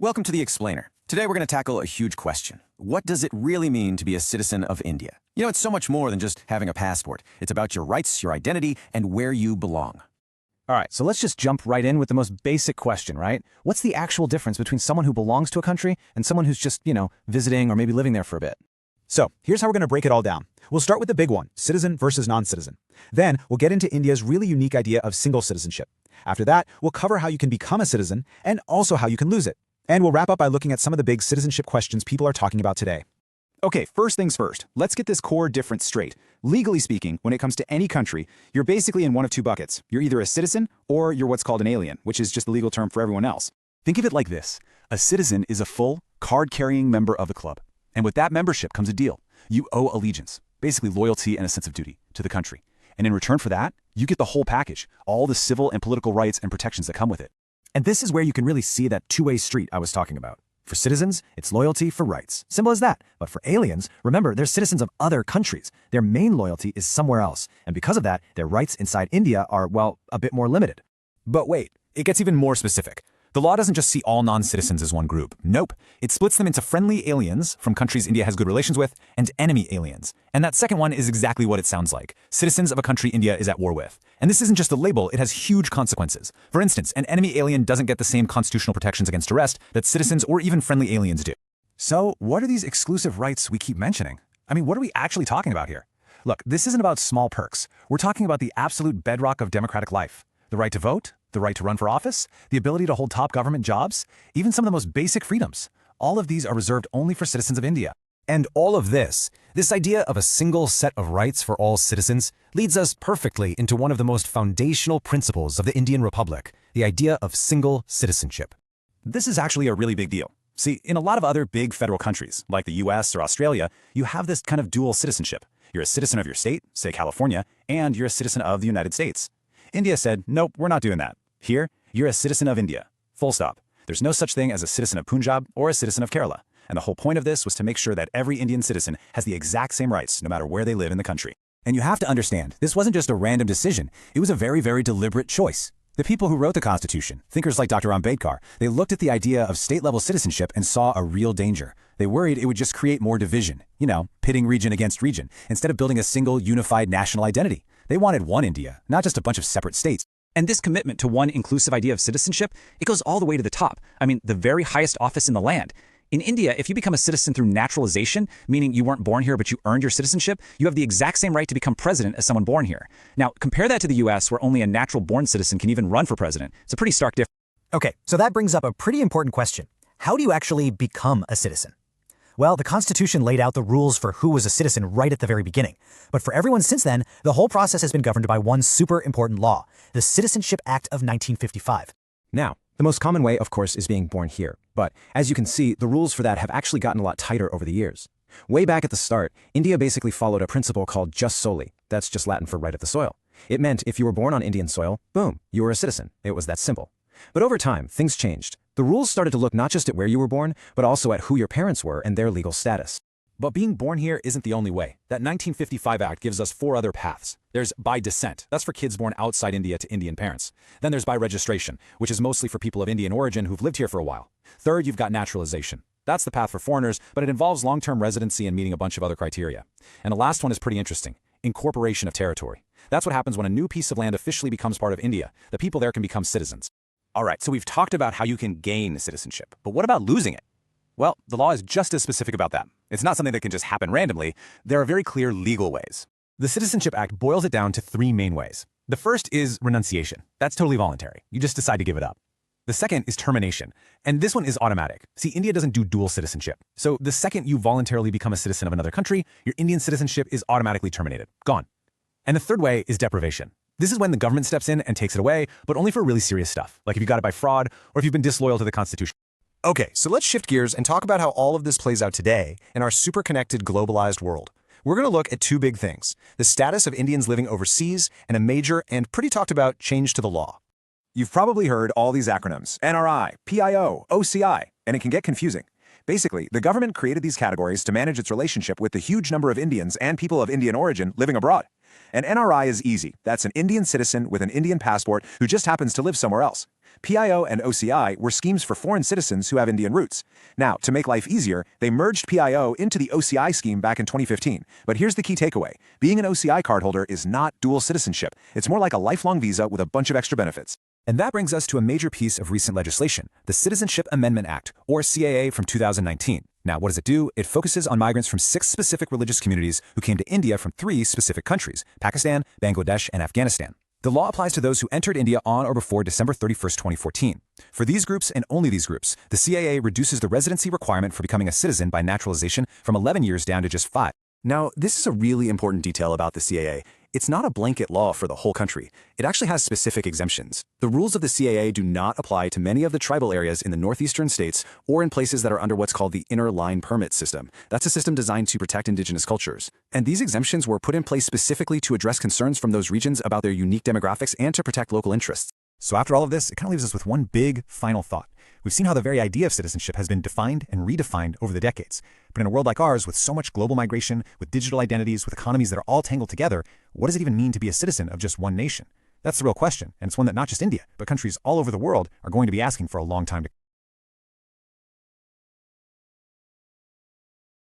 Welcome to The Explainer. Today we're going to tackle a huge question. What does it really mean to be a citizen of India? You know, it's so much more than just having a passport. It's about your rights, your identity, and where you belong. All right, so let's just jump right in with the most basic question, right? What's the actual difference between someone who belongs to a country and someone who's just, visiting or maybe living there for a bit? So here's how we're going to break it all down. We'll start with the big one, citizen versus non-citizen. Then we'll get into India's really unique idea of single citizenship. After that, we'll cover how you can become a citizen and also how you can lose it. And we'll wrap up by looking at some of the big citizenship questions people are talking about today. Okay, first things first, let's get this core difference straight. Legally speaking, when it comes to any country, you're basically in one of two buckets. You're either a citizen or you're what's called an alien, which is just the legal term for everyone else. Think of it like this. A citizen is a full, card-carrying member of the club. And with that membership comes a deal. You owe allegiance, basically loyalty and a sense of duty, to the country. And in return for that, you get the whole package, all the civil and political rights and protections that come with it. And this is where you can really see that two-way street I was talking about. For citizens, it's loyalty for rights. Simple as that. But for aliens, remember, they're citizens of other countries. Their main loyalty is somewhere else. And because of that, their rights inside India are, well, a bit more limited. But wait, it gets even more specific. The law doesn't just see all non-citizens as one group. Nope. It splits them into friendly aliens from countries India has good relations with and enemy aliens. And that second one is exactly what it sounds like. Citizens of a country India is at war with. And this isn't just a label, it has huge consequences. For instance, an enemy alien doesn't get the same constitutional protections against arrest that citizens or even friendly aliens do. So what are these exclusive rights we keep mentioning? I mean, what are we actually talking about here? Look, this isn't about small perks. We're talking about the absolute bedrock of democratic life. The right to vote, the right to run for office, the ability to hold top government jobs, even some of the most basic freedoms. All of these are reserved only for citizens of India. And all of this idea of a single set of rights for all citizens, leads us perfectly into one of the most foundational principles of the Indian Republic, the idea of single citizenship. This is actually a really big deal. See, in a lot of other big federal countries, like the US or Australia, you have this kind of dual citizenship. You're a citizen of your state, say California, and you're a citizen of the United States. India said, nope, we're not doing that. Here, you're a citizen of India. Full stop. There's no such thing as a citizen of Punjab or a citizen of Kerala. And the whole point of this was to make sure that every Indian citizen has the exact same rights, no matter where they live in the country. And you have to understand, this wasn't just a random decision. It was a very, very deliberate choice. The people who wrote the Constitution, thinkers like Dr. Ambedkar, they looked at the idea of state-level citizenship and saw a real danger. They worried it would just create more division, pitting region against region, instead of building a single, unified national identity. They wanted one India, not just a bunch of separate states. And this commitment to one inclusive idea of citizenship, it goes all the way to the top. I mean, the very highest office in the land. In India, if you become a citizen through naturalization, meaning you weren't born here but you earned your citizenship, you have the exact same right to become president as someone born here. Now, compare that to the US, where only a natural-born citizen can even run for president. It's a pretty stark difference. Okay, so that brings up a pretty important question. How do you actually become a citizen? Well, the Constitution laid out the rules for who was a citizen right at the very beginning. But for everyone since then, the whole process has been governed by one super important law, the Citizenship Act of 1955. Now, the most common way, of course, is being born here. But as you can see, the rules for that have actually gotten a lot tighter over the years. Way back at the start, India basically followed a principle called jus soli. That's just Latin for right of the soil. It meant if you were born on Indian soil, boom, you were a citizen. It was that simple. But over time, things changed. The rules started to look not just at where you were born, but also at who your parents were and their legal status. But being born here isn't the only way. That 1955 Act gives us 4 other paths. There's by descent. That's for kids born outside India to Indian parents. Then there's by registration, which is mostly for people of Indian origin who've lived here for a while. Third, you've got naturalization. That's the path for foreigners, but it involves long-term residency and meeting a bunch of other criteria. And the last one is pretty interesting. Incorporation of territory. That's what happens when a new piece of land officially becomes part of India. The people there can become citizens. All right, so we've talked about how you can gain citizenship, but what about losing it? Well, the law is just as specific about that. It's not something that can just happen randomly. There are very clear legal ways. The Citizenship Act boils it down to 3 main ways. The first is renunciation. That's totally voluntary. You just decide to give it up. The second is termination, and this one is automatic. See, India doesn't do dual citizenship. So the second you voluntarily become a citizen of another country, your Indian citizenship is automatically terminated, gone. And the third way is deprivation. This is when the government steps in and takes it away, but only for really serious stuff, like if you got it by fraud or if you've been disloyal to the Constitution. Okay, so let's shift gears and talk about how all of this plays out today in our super connected, globalized world. We're going to look at 2 big things: the status of Indians living overseas and a major and pretty talked about change to the law. You've probably heard all these acronyms, NRI, PIO, OCI, and it can get confusing. Basically, the government created these categories to manage its relationship with the huge number of Indians and people of Indian origin living abroad. An NRI is easy. That's an Indian citizen with an Indian passport who just happens to live somewhere else. PIO and OCI were schemes for foreign citizens who have Indian roots. Now, to make life easier, they merged PIO into the OCI scheme back in 2015. But here's the key takeaway. Being an OCI cardholder is not dual citizenship. It's more like a lifelong visa with a bunch of extra benefits. And that brings us to a major piece of recent legislation, the Citizenship Amendment Act, or CAA from 2019. Now, what does it do? It focuses on migrants from 6 specific religious communities who came to India from 3 specific countries, Pakistan, Bangladesh, and Afghanistan. The law applies to those who entered India on or before December 31, 2014. For these groups and only these groups, the CAA reduces the residency requirement for becoming a citizen by naturalization from 11 years down to just 5. Now, this is a really important detail about the CAA. It's not a blanket law for the whole country. It actually has specific exemptions. The rules of the CAA do not apply to many of the tribal areas in the northeastern states or in places that are under what's called the Inner Line Permit System. That's a system designed to protect indigenous cultures. And these exemptions were put in place specifically to address concerns from those regions about their unique demographics and to protect local interests. So after all of this, it kind of leaves us with one big final thought. We've seen how the very idea of citizenship has been defined and redefined over the decades. But in a world like ours, with so much global migration, with digital identities, with economies that are all tangled together, what does it even mean to be a citizen of just one nation? That's the real question, and it's one that not just India, but countries all over the world are going to be asking for a long time to